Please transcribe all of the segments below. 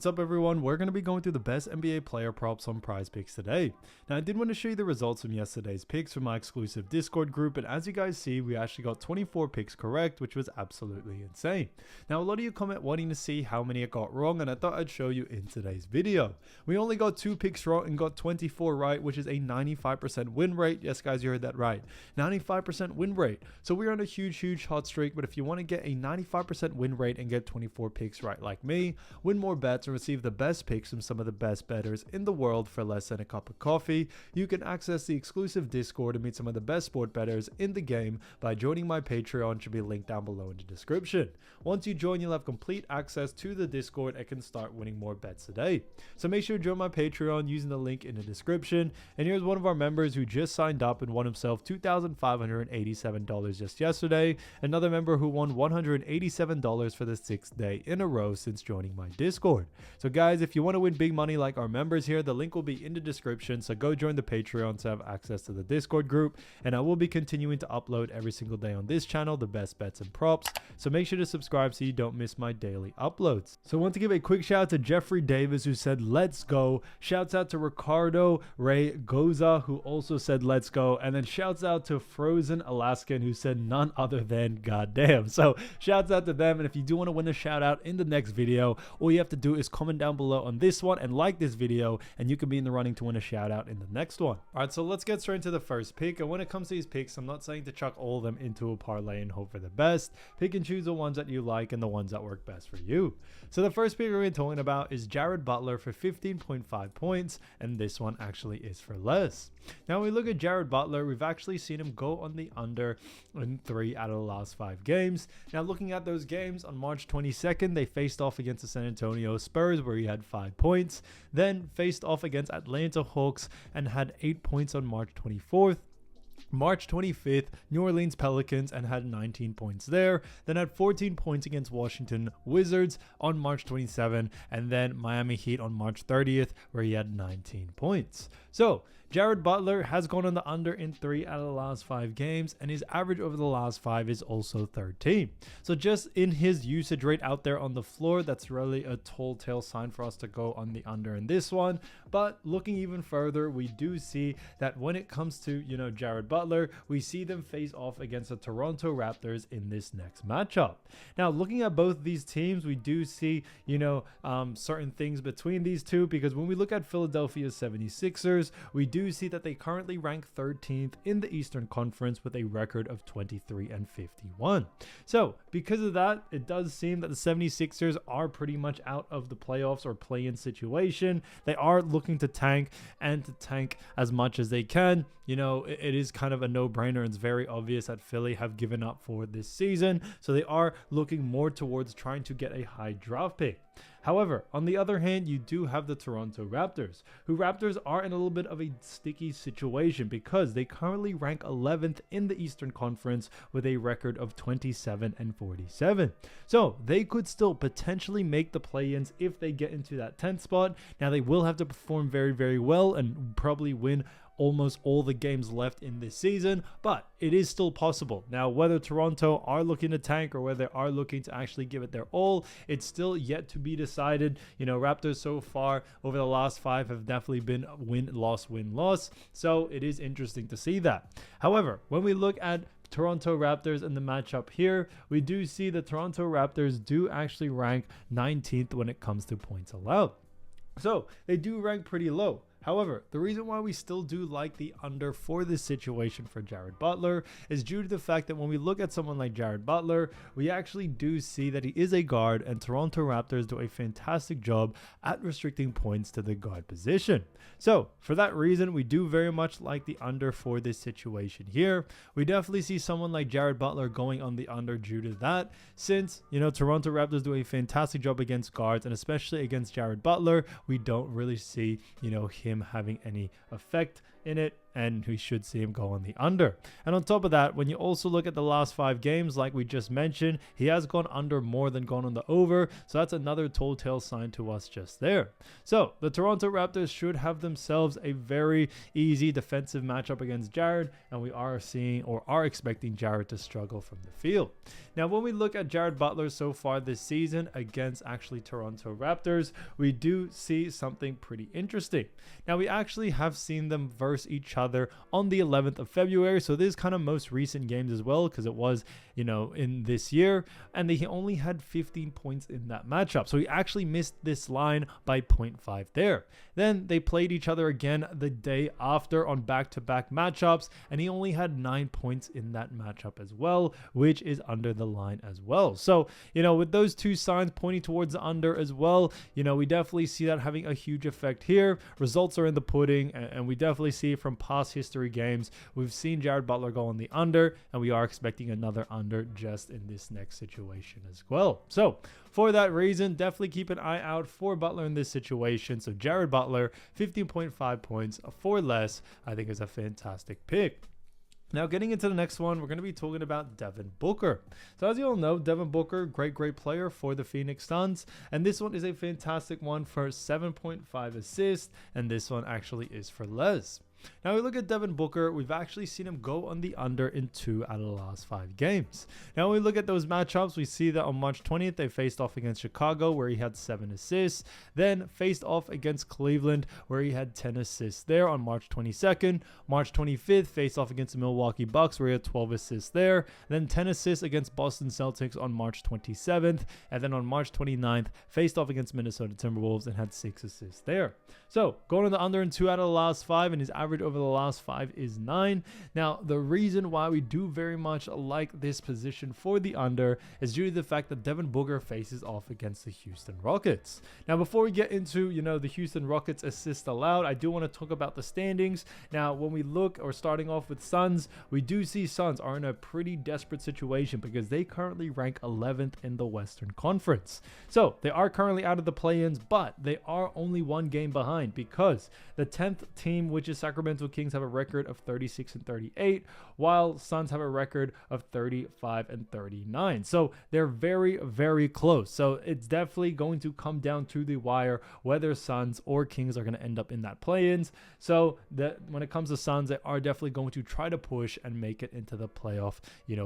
What's up everyone, we're going to be going through the best NBA player props on Prizepicks today. Now I did want to show you the results from yesterday's picks from my exclusive Discord group, and as you guys see, we actually got 24 picks correct, which was absolutely insane. Now a lot of you comment wanting to see how many I got wrong, and I thought I'd show you in today's video. We only got 2 picks wrong and got 24 right, which is a 95% win rate. Yes guys, you heard that right, 95% win rate. So we're on a huge hot streak, but if you want to get a 95% win rate and get 24 picks right like me, win more bets and receive the best picks from some of the best bettors in the world for less than a cup of coffee, you can access the exclusive Discord and meet some of the best sport bettors in the game by joining my Patreon, should be linked down below in the description. Once you join, you'll have complete access to the Discord and can start winning more bets today. So make sure to join my Patreon using the link in the description. And here's one of our members who just signed up and won himself $2,587 just yesterday. Another member who won $187 for the 6th day in a row since joining my Discord. So guys, if you want to win big money like our members here, the link will be in the description, so go join the Patreon to have access to the Discord group, and I will be continuing to upload every single day on this channel the best bets and props, so make sure to subscribe so you don't miss my daily uploads. So I want to give a quick shout out to Jeffrey Davis who said let's go, shouts out to Ricardo Ray Goza who also said let's go, and then shouts out to Frozen Alaskan who said none other than goddamn. So shouts out to them, and if you do want to win a shout out in the next video, all you have to do is comment down below on this one and like this video, and you can be in the running to win a shout out in the next one. All right, so let's get straight into the first pick. And when it comes to these picks, I'm not saying to chuck all of them into a parlay and hope for the best. Pick and choose the ones that you like and the ones that work best for you. So the first pick we're going to be talking about is Jared Butler for 15.5 points, and this one actually is for less. Now when we look at Jared Butler, we've actually seen him go on the under in 3 out of the last 5 games. Now looking at those games, on March 22nd they faced off against the San Antonio Spurs where he had 5 points, then faced off against Atlanta Hawks and had 8 points on March 24th. March 25th, New Orleans Pelicans and had 19 points there, then had 14 points against Washington Wizards on March 27th, and then Miami Heat on March 30th where he had 19 points. So Jared Butler has gone on the under in 3 out of the last 5 games, and his average over the last 5 is also 13. So just in his usage rate out there on the floor, that's really a tall tale sign for us to go on the under in this one. But looking even further, we do see that when it comes to, Jared Butler, we see them face off against the Toronto Raptors in this next matchup. Now, looking at both these teams, we do see, certain things between these two, because when we look at Philadelphia 76ers, we do see that they currently rank 13th in the Eastern Conference with a record of 23-51. So because of that, it does seem that the 76ers are pretty much out of the playoffs or play-in situation. They are looking to tank and to tank as much as they can. It is kind of a no-brainer. It's very obvious that Philly have given up for this season, so they are looking more towards trying to get a high draft pick. However, on the other hand, you do have the Toronto Raptors, who Raptors are in a little bit of a sticky situation because they currently rank 11th in the Eastern Conference with a record of 27-47. So they could still potentially make the play-ins if they get into that 10th spot. Now they will have to perform very well and probably win almost all the games left in this season, but it is still possible. Now, whether Toronto are looking to tank or whether they are looking to actually give it their all, it's still yet to be decided. Raptors so far over the last 5 have definitely been win-loss, win-loss, so it is interesting to see that. However, when we look at Toronto Raptors in the matchup here, we do see the Toronto Raptors do actually rank 19th when it comes to points allowed. So they do rank pretty low. However, the reason why we still do like the under for this situation for Jared Butler is due to the fact that when we look at someone like Jared Butler, we actually do see that he is a guard, and Toronto Raptors do a fantastic job at restricting points to the guard position. So for that reason, we do very much like the under for this situation here. We definitely see someone like Jared Butler going on the under due to that, since, Toronto Raptors do a fantastic job against guards, and especially against Jared Butler, we don't really see, him having any effect in it, and we should see him go on the under. And on top of that, when you also look at the last 5 games, like we just mentioned, he has gone under more than gone on the over, so that's another telltale sign to us just there. So the Toronto Raptors should have themselves a very easy defensive matchup against Jared, and we are seeing or are expecting Jared to struggle from the field. Now, when we look at Jared Butler so far this season against actually Toronto Raptors, we do see something pretty interesting. Now, we actually have seen them verse each other on the 11th of February, so this is kind of most recent games as well, because it was, in this year, and he only had 15 points in that matchup, so he actually missed this line by 0.5 there. Then they played each other again the day after on back-to-back matchups, and he only had 9 points in that matchup as well, which is under the line as well. So, with those 2 signs pointing towards the under as well, we definitely see that having a huge effect here. Results are in the pudding, and we definitely see from past history games, we've seen Jared Butler go on the under, and we are expecting another under just in this next situation as well. So for that reason, definitely keep an eye out for Butler in this situation. So Jared Butler, 15.5 points for less, I think is a fantastic pick. Now, getting into the next one, we're going to be talking about Devin Booker. So as you all know, Devin Booker, great player for the Phoenix Suns. And this one is a fantastic one for 7.5 assists. And this one actually is for less. Now we look at Devin Booker, we've actually seen him go on the under in 2 out of the last 5 games. Now when we look at those matchups, we see that on March 20th, they faced off against Chicago, where he had 7 assists, then faced off against Cleveland, where he had 10 assists there on March 22nd. March 25th, faced off against the Milwaukee Bucks, where he had 12 assists there, and then 10 assists against Boston Celtics on March 27th, and then on March 29th, faced off against Minnesota Timberwolves and had 6 assists there. So going on the under in 2 out of the last 5, and his average over the last 5 is 9. Now, the reason why we do very much like this position for the under is due to the fact that Devin Booker faces off against the Houston Rockets. Now, before we get into, the Houston Rockets assist allowed, I do want to talk about the standings. Now, when we look, or starting off with Suns, we do see Suns are in a pretty desperate situation because they currently rank 11th in the Western Conference. So, they are currently out of the play-ins, but they are only 1 game behind because the 10th team, which is Sacramento Kings, have a record of 36-38, while Suns have a record of 35-39. So they're very close. So it's definitely going to come down to the wire whether Suns or Kings are going to end up in that play-ins. So that when it comes to Suns, they are definitely going to try to push and make it into the playoff,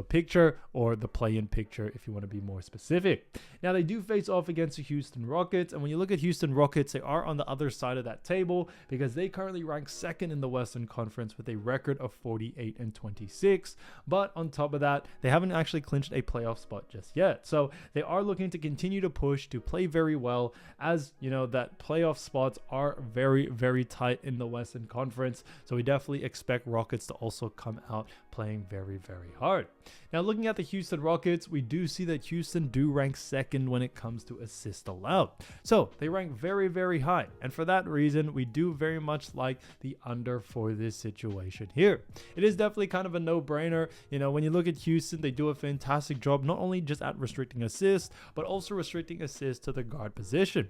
picture, or the play-in picture if you want to be more specific. Now they do face off against the Houston Rockets, and when you look at Houston Rockets, they are on the other side of that table because they currently rank 2nd in the Western Conference with a record of 48-26. But on top of that, they haven't actually clinched a playoff spot just yet. So they are looking to continue to push, to play very well, as that playoff spots are very tight in the Western Conference. So we definitely expect Rockets to also come out playing very hard. Now looking at the Houston Rockets, we do see that Houston do rank 2nd when it comes to assists allowed. So they rank very high, and for that reason, we do very much like the under for this situation here. It is definitely kind of a no-brainer. When you look at Houston, they do a fantastic job not only just at restricting assists, but also restricting assists to the guard position.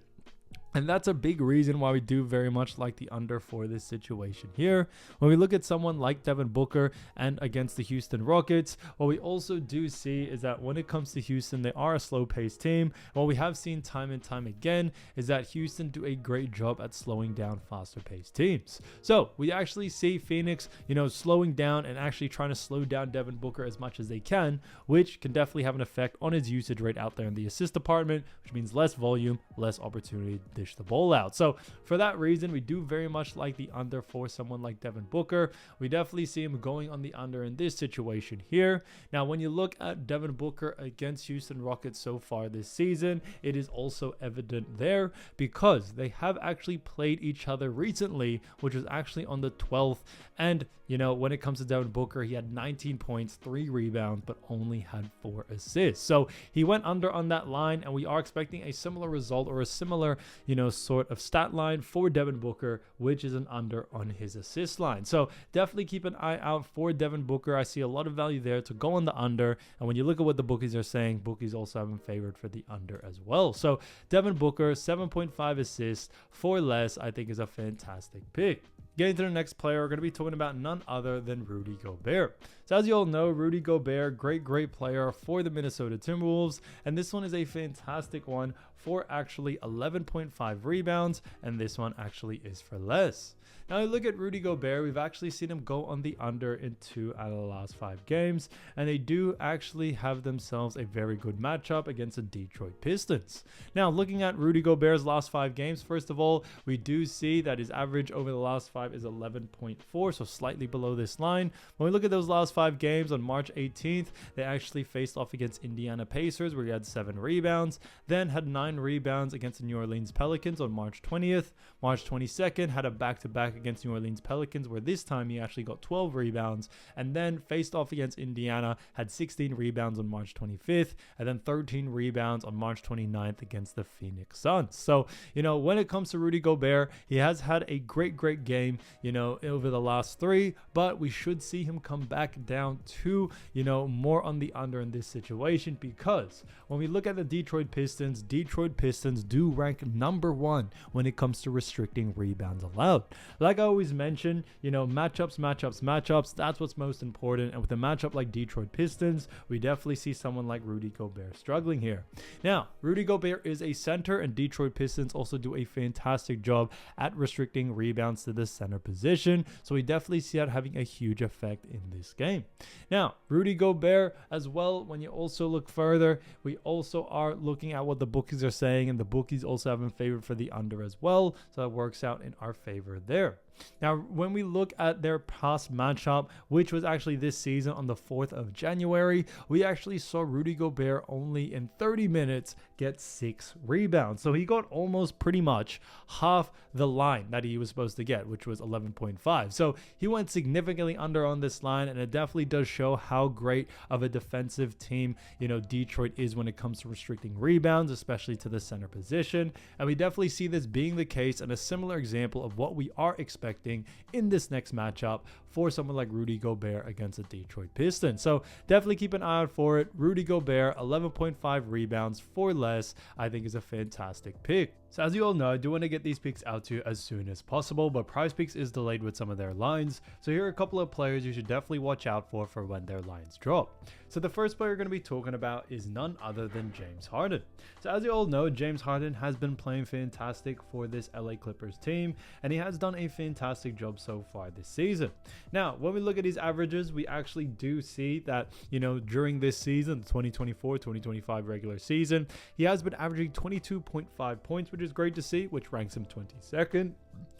And that's a big reason why we do very much like the under for this situation here. When we look at someone like Devin Booker and against the Houston Rockets, what we also do see is that when it comes to Houston, they are a slow-paced team. What we have seen time and time again is that Houston do a great job at slowing down faster-paced teams. So we actually see Phoenix, slowing down and actually trying to slow down Devin Booker as much as they can, which can definitely have an effect on his usage rate out there in the assist department, which means less volume, less opportunity to dish the ball out. So for that reason, we do very much like the under for someone like Devin Booker. We definitely see him going on the under in this situation here. Now, when you look at Devin Booker against Houston Rockets so far this season, it is also evident there because they have actually played each other recently, which was actually on the 12th. And, when it comes to Devin Booker, he had 19 points, 3 rebounds, but only had 4 assists. So he went under on that line, and we are expecting a similar result or a similar, sort of stat line for Devin Booker, which is an under on his assist line. So definitely keep an eye out for Devin Booker. I see a lot of value there to go on the under. And when you look at what the bookies are saying, bookies also have him favored for the under as well. So Devin Booker, 7.5 assists for less, I think is a fantastic pick. Getting to the next player, we're going to be talking about none other than Rudy Gobert. So as you all know, Rudy Gobert, great player for the Minnesota Timberwolves. And this one is a fantastic one for actually 11.5 rebounds. And this one actually is for less. Now, look at Rudy Gobert. We've actually seen him go on the under in 2 out of the last 5 games. And they do actually have themselves a very good matchup against the Detroit Pistons. Now, looking at Rudy Gobert's last 5 games, first of all, we do see that his average over the last 5 is 11.4, so slightly below this line. When we look at those last 5 games, on March 18th, they actually faced off against Indiana Pacers, where he had 7 rebounds, then had 9 rebounds against the New Orleans Pelicans on March 20th. March 22nd, had a back-to-back against New Orleans Pelicans, where this time he actually got 12 rebounds, and then faced off against Indiana, had 16 rebounds on March 25th, and then 13 rebounds on March 29th against the Phoenix Suns. So, when it comes to Rudy Gobert, he has had a great game, over the last 3, but we should see him come back down to, more on the under in this situation, because when we look at the Detroit Pistons do rank number 1 when it comes to restricting rebounds allowed. Like I always mention, matchups, that's what's most important. And with a matchup like Detroit Pistons, we definitely see someone like Rudy Gobert struggling here. Now, Rudy Gobert is a center, and Detroit Pistons also do a fantastic job at restricting rebounds to the center position. So we definitely see that having a huge effect in this game. Now, Rudy Gobert as well, when you also look further, we also are looking at what the bookies are saying, and the bookies also have him favored for the under as well. So that works out in our favor there. Now, when we look at their past matchup, which was actually this season on the 4th of January, we actually saw Rudy Gobert only in 30 minutes get 6 rebounds. So he got almost pretty much half the line that he was supposed to get, which was 11.5. So he went significantly under on this line, and it definitely does show how great of a defensive team, Detroit is when it comes to restricting rebounds, especially to the center position. And we definitely see this being the case, and a similar example of what we are expecting in this next matchup for someone like Rudy Gobert against the Detroit Pistons. So definitely keep an eye out for it. Rudy Gobert, 11.5 rebounds for less, I think is a fantastic pick. So as you all know, I do want to get these picks out to you as soon as possible, but Prizepicks is delayed with some of their lines. So here are a couple of players you should definitely watch out for when their lines drop. So the first player we're going to be talking about is none other than James Harden. So as you all know, James Harden has been playing fantastic for this LA Clippers team, and he has done a fantastic job so far this season. Now, when we look at his averages, we actually do see that, during this season, the 2024-2025 regular season, he has been averaging 22.5 points, which is great to see, which ranks him 22nd.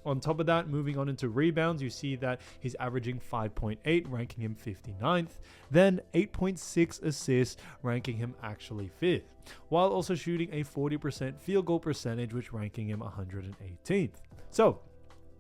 On top of that, moving on into rebounds, you see that he's averaging 5.8, ranking him 59th. Then 8.6 assists, ranking him actually 5th. While also shooting a 40% field goal percentage, which ranking him 118th. So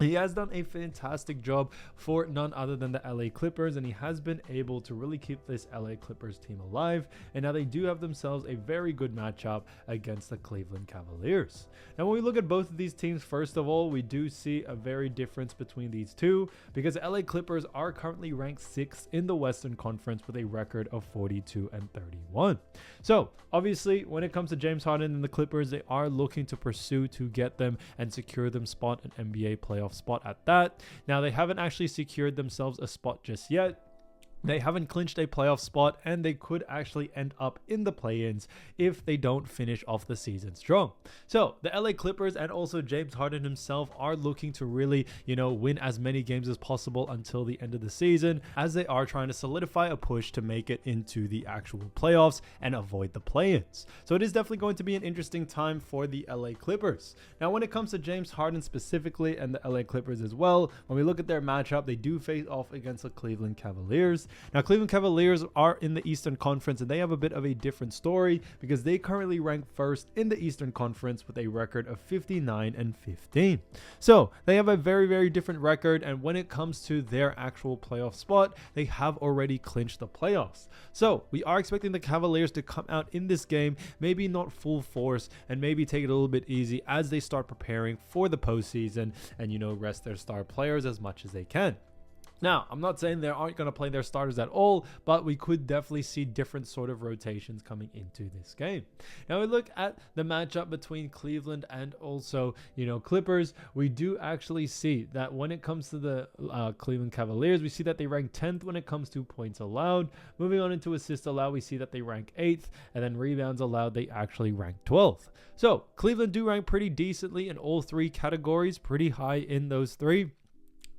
he has done a fantastic job for none other than the LA Clippers, and he has been able to really keep this LA Clippers team alive. And now they do have themselves a very good matchup against the Cleveland Cavaliers. Now, when we look at both of these teams, first of all, we do see a very difference between these two, because the LA Clippers are currently ranked 6th in the Western Conference with a record of 42-31. So obviously, when it comes to James Harden and the Clippers, they are looking to pursue to get them and secure them spot an NBA playoff spot at that. Now, they haven't actually secured themselves a spot just yet. They haven't clinched a playoff spot, and they could actually end up in the play-ins if they don't finish off the season strong. So the LA Clippers and also James Harden himself are looking to really, win as many games as possible until the end of the season, as they are trying to solidify a push to make it into the actual playoffs and avoid the play-ins. So it is definitely going to be an interesting time for the LA Clippers. Now, when it comes to James Harden specifically and the LA Clippers as well, when we look at their matchup, they do face off against the Cleveland Cavaliers. Now, Cleveland Cavaliers are in the Eastern Conference, and they have a bit of a different story because they currently rank 1st in the Eastern Conference with a record of 59-15. So they have a very different record, and when it comes to their actual playoff spot, they have already clinched the playoffs. So we are expecting the Cavaliers to come out in this game, maybe not full force, and maybe take it a little bit easy as they start preparing for the postseason and, rest their star players as much as they can. Now, I'm not saying they aren't going to play their starters at all, but we could definitely see different sort of rotations coming into this game. Now, we look at the matchup between Cleveland and also, Clippers. We do actually see that when it comes to the Cleveland Cavaliers, we see that they rank 10th when it comes to points allowed. Moving on into assists allowed, we see that they rank 8th, and then rebounds allowed, they actually rank 12th. So, Cleveland do rank pretty decently in all three categories, pretty high in those three.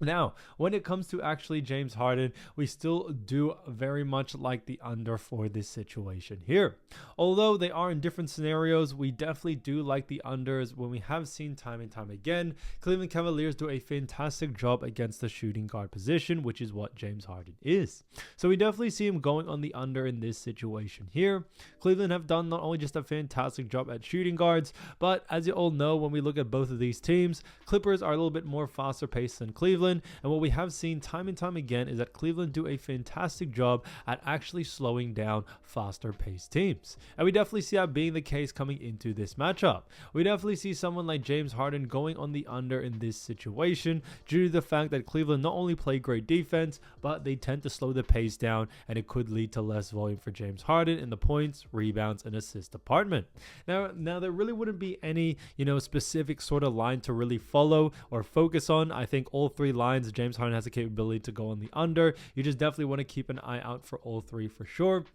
Now, when it comes to actually James Harden, we still do very much like the under for this situation here. Although they are in different scenarios, we definitely do like the unders when we have seen time and time again. Cleveland Cavaliers do a fantastic job against the shooting guard position, which is what James Harden is. So we definitely see him going on the under in this situation here. Cleveland have done not only just a fantastic job at shooting guards, but as you all know, when we look at both of these teams, Clippers are a little bit more faster paced than Cleveland. And what we have seen time and time again is that Cleveland do a fantastic job at actually slowing down faster paced teams. And we definitely see that being the case coming into this matchup. We definitely see someone like James Harden going on the under in this situation due to the fact that Cleveland not only play great defense, but they tend to slow the pace down, and it could lead to less volume for James Harden in the points, rebounds, and assist department. Now there really wouldn't be any, specific sort of line to really follow or focus on. I think all three lines, James Harden has the capability to go on the under. You just definitely want to keep an eye out for all three for sure.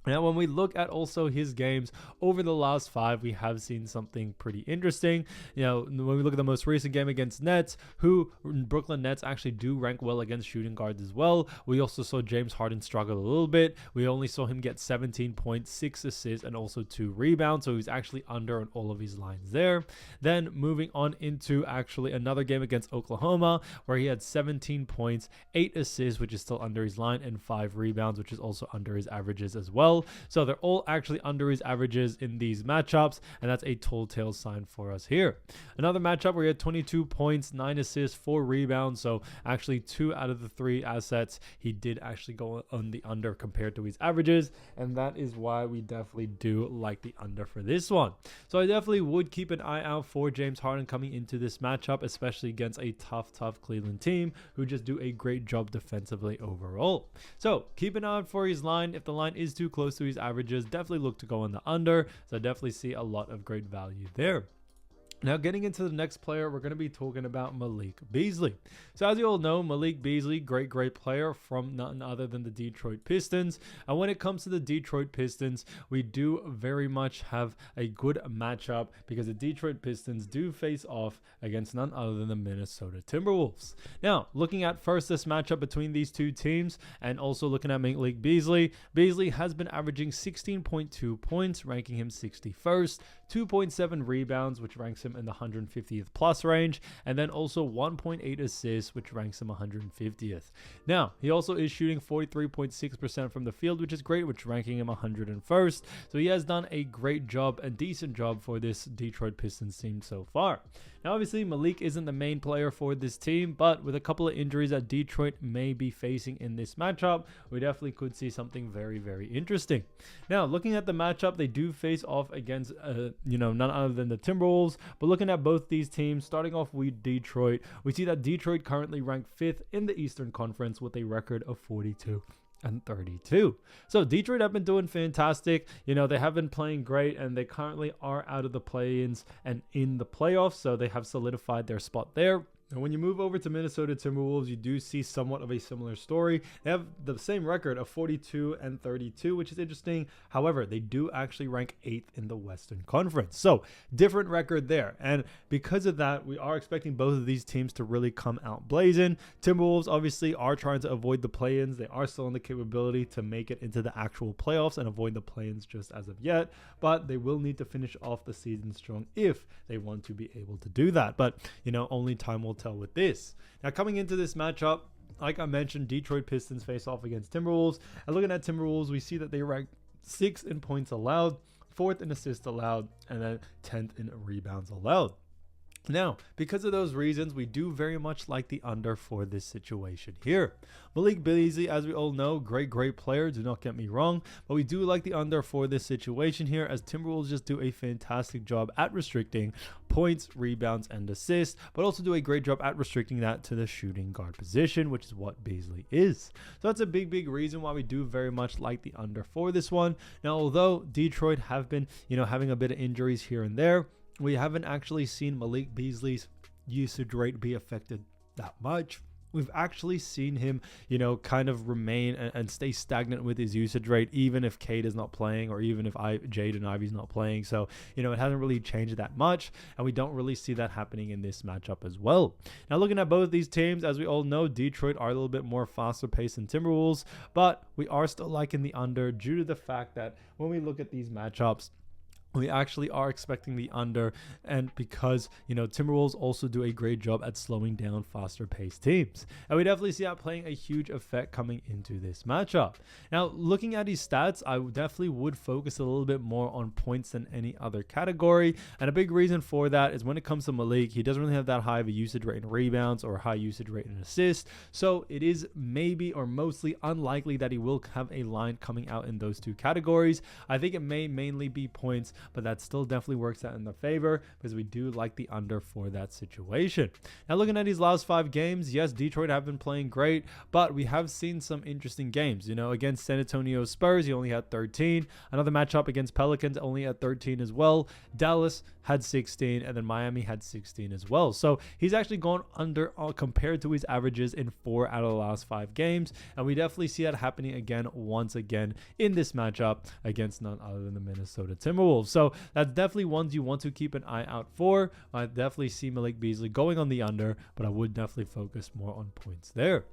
Now, when we look at also his games over the last 5, we have seen something pretty interesting. When we look at the most recent game against Nets, who Brooklyn Nets actually do rank well against shooting guards as well. We also saw James Harden struggle a little bit. We only saw him get 17 points, 6 assists, and also 2 rebounds. So he's actually under on all of his lines there. Then moving on into actually another game against Oklahoma, where he had 17 points, 8 assists, which is still under his line, and 5 rebounds, which is also under his averages as well. So they're all actually under his averages in these matchups, and that's a telltale sign for us here. Another matchup where he had 22 points, 9 assists, 4 rebounds. So actually 2 out of the 3 assets, he did actually go on the under compared to his averages, and that is why we definitely do like the under for this one. So I definitely would keep an eye out for James Harden coming into this matchup, especially against a tough Cleveland team who just do a great job defensively overall. So keep an eye out for his line. If the line is too close to his averages, definitely look to go on the under. So I definitely see a lot of great value there. Now, getting into the next player, we're going to be talking about Malik Beasley. So as you all know, Malik Beasley, great player from none other than the Detroit Pistons. And when it comes to the Detroit Pistons, we do very much have a good matchup because the Detroit Pistons do face off against none other than the Minnesota Timberwolves. Now, looking at first this matchup between these two teams and also looking at Malik Beasley, Beasley has been averaging 16.2 points, ranking him 61st, 2.7 rebounds, which ranks him in the 150th plus range, and then also 1.8 assists, which ranks him 150th. Now, he also is shooting 43.6% from the field, which is great, which ranking him 101st. So he has done a great job and decent job for this Detroit Pistons team so far. Now, obviously, Malik isn't the main player for this team, but with a couple of injuries that Detroit may be facing in this matchup, we definitely could see something very interesting. Now, looking at the matchup, they do face off against, none other than the Timberwolves. But looking at both these teams, starting off with Detroit, we see that Detroit currently ranked 5th in the Eastern Conference with a record of 42-32. So Detroit have been doing fantastic. They have been playing great, and they currently are out of the play-ins and in the playoffs. So they have solidified their spot there. And when you move over to Minnesota Timberwolves, you do see somewhat of a similar story. They have the same record of 42-32, which is interesting. However, they do actually rank 8th in the Western Conference. So different record there. And because of that, we are expecting both of these teams to really come out blazing. Timberwolves obviously are trying to avoid the play-ins. They are still in the capability to make it into the actual playoffs and avoid the play-ins just as of yet. But they will need to finish off the season strong if they want to be able to do that. But, only time will tell with this. Now, coming into this matchup, like I mentioned, Detroit Pistons face off against Timberwolves. And looking at Timberwolves, we see that they rank 6th in points allowed, 4th in assists allowed, and then 10th in rebounds allowed. Now, because of those reasons, we do very much like the under for this situation here. Malik Beasley, as we all know, great player, do not get me wrong, but we do like the under for this situation here, as Timberwolves just do a fantastic job at restricting points, rebounds, and assists, but also do a great job at restricting that to the shooting guard position, which is what Beasley is. So that's a big reason why we do very much like the under for this one. Now, although Detroit have been, having a bit of injuries here and there, we haven't actually seen Malik Beasley's usage rate be affected that much. We've actually seen him, kind of remain and stay stagnant with his usage rate, even if Cade is not playing or even if Jaden Ivey's not playing. So, it hasn't really changed that much, and we don't really see that happening in this matchup as well. Now, looking at both these teams, as we all know, Detroit are a little bit more faster paced than Timberwolves, but we are still liking the under due to the fact that when we look at these matchups, we actually are expecting the under, and because, Timberwolves also do a great job at slowing down faster paced teams. And we definitely see that playing a huge effect coming into this matchup. Now, looking at his stats, I definitely would focus a little bit more on points than any other category. And a big reason for that is when it comes to Malik, he doesn't really have that high of a usage rate in rebounds or high usage rate in assists. So it is maybe or mostly unlikely that he will have a line coming out in those two categories. I think it may mainly be points, but that still definitely works out in the favor because we do like the under for that situation. Now, looking at these last 5 games, yes, Detroit have been playing great, but we have seen some interesting games. Against San Antonio Spurs, he only had 13. Another matchup against Pelicans, only had 13 as well. Dallas had 16, and then Miami had 16 as well. So he's actually gone under compared to his averages in 4 out of the last 5 games, and we definitely see that happening again once again in this matchup against none other than the Minnesota Timberwolves. So that's definitely ones you want to keep an eye out for. I definitely see Malik Beasley going on the under, but I would definitely focus more on points there.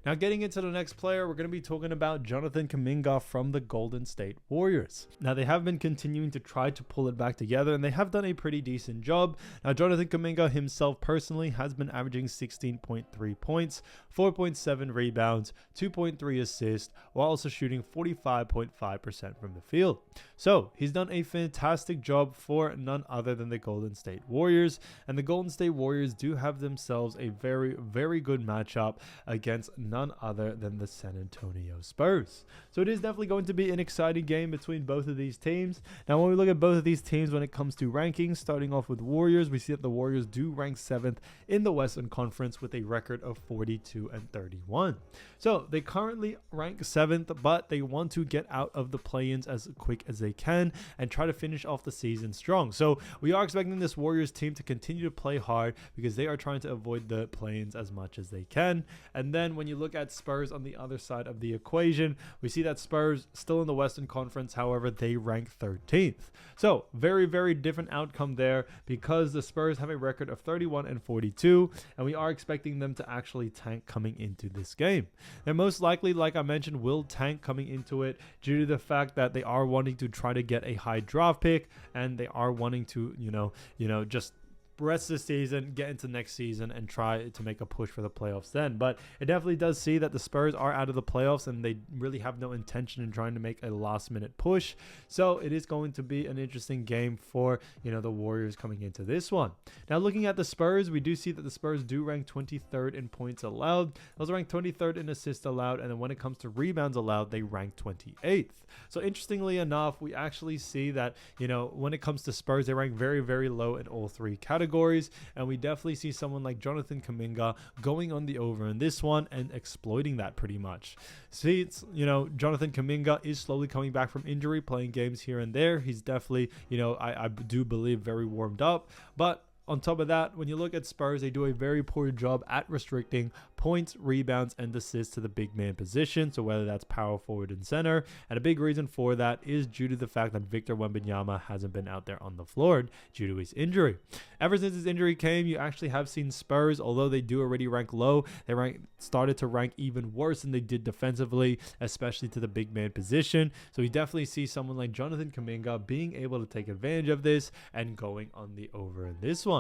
Now, getting into the next player, we're going to be talking about Jonathan Kuminga from the Golden State Warriors. Now, they have been continuing to try to pull it back together, and they have done a pretty decent job. Now, Jonathan Kuminga himself personally has been averaging 16.3 points, 4.7 rebounds, 2.3 assists, while also shooting 45.5% from the field. So, he's done a fantastic job for none other than the Golden State Warriors, and the Golden State Warriors do have themselves a very good matchup against none other than the San Antonio Spurs. So it is definitely going to be an exciting game between both of these teams. Now, when we look at both of these teams when it comes to rankings, starting off with Warriors, we see that the Warriors do rank 7th in the Western Conference with a record of 42-31. So they currently rank 7th, but they want to get out of the play-ins as quick as they can and try to finish off the season strong. So we are expecting this Warriors team to continue to play hard because they are trying to avoid the play-ins as much as they can. And then when you look at Spurs on the other side of the equation, we see that Spurs still in the Western Conference, however, they rank 13th. So very different outcome there because the Spurs have a record of 31-42, and we are expecting them to actually tank coming into this game. They're most likely, like I mentioned, will tank coming into it due to the fact that they are wanting to try to get a high draft pick, and they are wanting to, just rest this season, get into next season, and try to make a push for the playoffs then. But it definitely does see that the Spurs are out of the playoffs and they really have no intention in trying to make a last minute push. So it is going to be an interesting game for, the Warriors coming into this one. Now, looking at the Spurs, we do see that the Spurs do rank 23rd in points allowed. Those rank 23rd in assists allowed. And then when it comes to rebounds allowed, they rank 28th. So interestingly enough, we actually see that, when it comes to Spurs, they rank very low in all 3 categories. And we definitely see someone like Jonathan Kuminga going on the over in this one and exploiting that pretty much. See, it's, Jonathan Kuminga is slowly coming back from injury, playing games here and there. He's definitely, I do believe very warmed up. But on top of that, when you look at Spurs, they do a very poor job at restricting points, rebounds, and assists to the big man position. So whether that's power forward and center. And a big reason for that is due to the fact that Victor Wembanyama hasn't been out there on the floor due to his injury. Ever since his injury came, you actually have seen Spurs, although they do already rank low, they started to rank even worse than they did defensively, especially to the big man position. So we definitely see someone like Jonathan Kuminga being able to take advantage of this and going on the over in this one.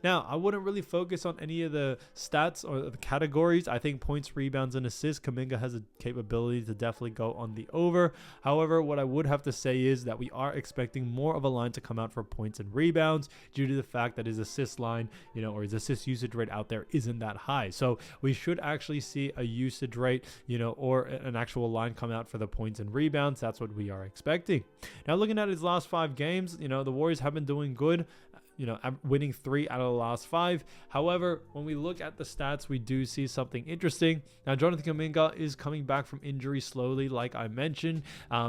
Now, I wouldn't really focus on any of the stats or the categories categories. I think points, rebounds, and assists, Kuminga has a capability to definitely go on the over. However, what I would have to say is that we are expecting more of a line to come out for points and rebounds due to the fact that his assist line, or his assist usage rate out there isn't that high. So we should actually see a usage rate, or an actual line come out for the points and rebounds. That's what we are expecting. Now, looking at his last 5 games, the Warriors have been doing good. Winning 3 out of the last 5. However, when we look at the stats, we do see something interesting. Now, Jonathan Kuminga is coming back from injury slowly, like I mentioned.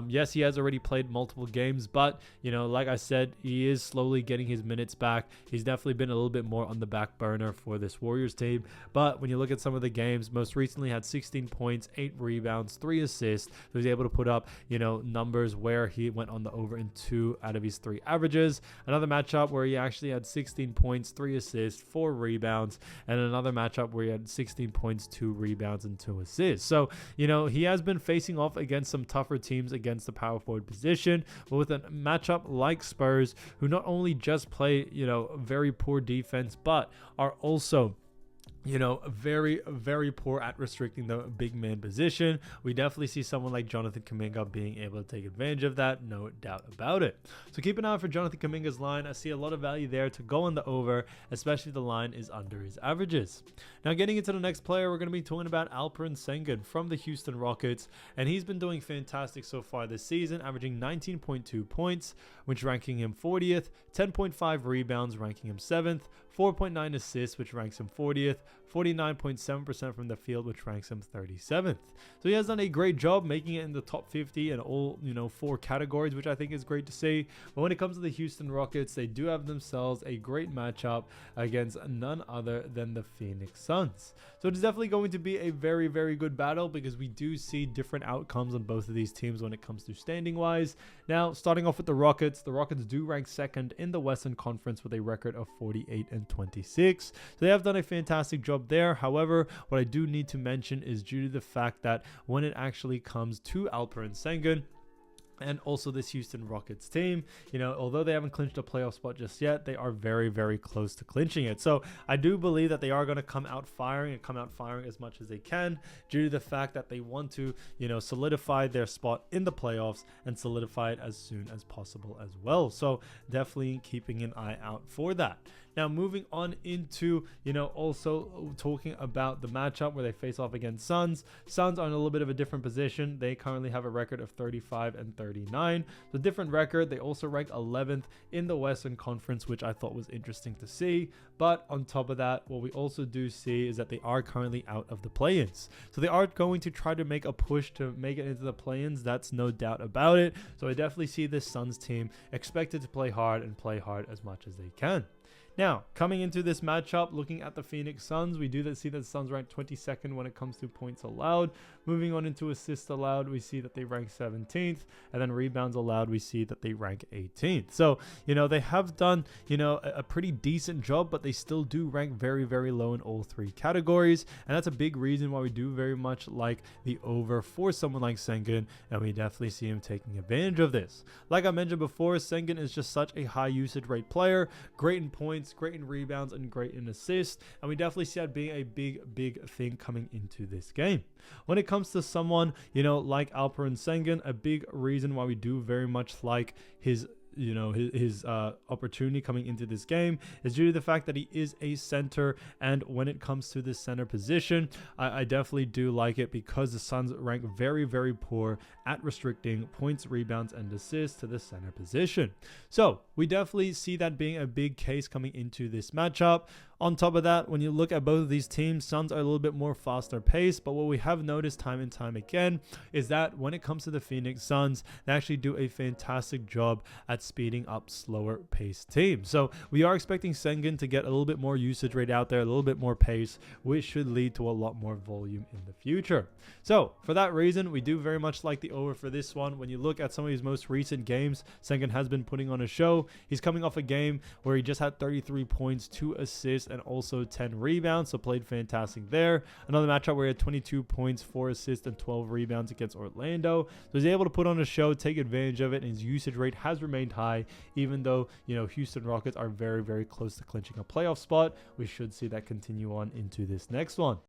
Yes, he has already played multiple games, but, like I said, he is slowly getting his minutes back. He's definitely been a little bit more on the back burner for this Warriors team. But when you look at some of the games, most recently had 16 points, 8 rebounds, 3 assists. So he's able to put up, numbers where he went on the over in 2 out of his 3 averages. Another matchup where he actually had 16 points, 3 assists, 4 rebounds, and another matchup where he had 16 points, 2 rebounds, and 2 assists. So, he has been facing off against some tougher teams against the power forward position, but with a matchup like Spurs, who not only just play, very poor defense, but are also very, very poor at restricting the big man position. We definitely see someone like Jonathan Kuminga being able to take advantage of that, no doubt about it. So keep an eye out for Jonathan Kuminga's line. I see a lot of value there to go on the over, especially if the line is under his averages. Now, getting into the next player, we're going to be talking about Alperen Sengun from the Houston Rockets, and he's been doing fantastic so far this season, averaging 19.2 points, which ranking him 40th, 10.5 rebounds, ranking him 7th, 4.9 assists, which ranks him 40th, 49.7% from the field, which ranks him 37th. So he has done a great job making it in the top 50 in all, 4 categories, which I think is great to see. But when it comes to the Houston Rockets, they do have themselves a great matchup against none other than the Phoenix Suns. So it's definitely going to be a very, very good battle because we do see different outcomes on both of these teams when it comes to standing wise. Now, starting off with the Rockets do rank 2nd in the Western Conference with a record of 48-26. So they have done a fantastic job there. However, what I do need to mention is due to the fact that when it actually comes to Alperen Sengun and also this Houston Rockets team, although they haven't clinched a playoff spot just yet, they are very, very close to clinching it. So I do believe that they are going to come out firing as much as they can due to the fact that they want to, solidify their spot in the playoffs and solidify it as soon as possible as well. So definitely keeping an eye out for that. Now, moving on into, also talking about the matchup where they face off against Suns. Suns are in a little bit of a different position. They currently have a record of 35-39. So different record. They also rank 11th in the Western Conference, which I thought was interesting to see. But on top of that, what we also do see is that they are currently out of the play-ins. So they are going to try to make a push to make it into the play-ins. That's no doubt about it. So I definitely see this Suns team expected to play hard as much as they can. Now, coming into this matchup, looking at the Phoenix Suns, we do see that the Suns rank 22nd when it comes to points allowed. Moving on into assists allowed, we see that they rank 17th. And then rebounds allowed, we see that they rank 18th. So, they have done, a pretty decent job, but they still do rank very, very low in all 3 categories. And that's a big reason why we do very much like the over for someone like Sengun. And we definitely see him taking advantage of this. Like I mentioned before, Sengun is just such a high usage rate player. Great in points, great in rebounds, and great in assists, and we definitely see that being a big thing coming into this game. When it comes to someone like Alperen Sengun, a big reason why we do very much like his opportunity coming into this game is due to the fact that he is a center, and when it comes to this center position, I definitely do like it because the Suns rank very, very poor at restricting points, rebounds, and assists to the center position. So we definitely see that being a big case coming into this matchup. On top of that, when you look at both of these teams, Suns are a little bit more faster paced, but what we have noticed time and time again is that when it comes to the Phoenix Suns, they actually do a fantastic job at speeding up slower paced teams. So we are expecting Sengun to get a little bit more usage rate out there, a little bit more pace, which should lead to a lot more volume in the future. So for that reason, we do very much like the over for this one. When you look at some of his most recent games, Sengun has been putting on a show. He's coming off a game where he just had 33 points, 2 assists, and also 10 rebounds, so played fantastic there. Another matchup where he had 22 points, 4 assists, and 12 rebounds against Orlando. So he's able to put on a show, take advantage of it, and his usage rate has remained high, even though, Houston Rockets are very, very close to clinching a playoff spot. We should see that continue on into this next one.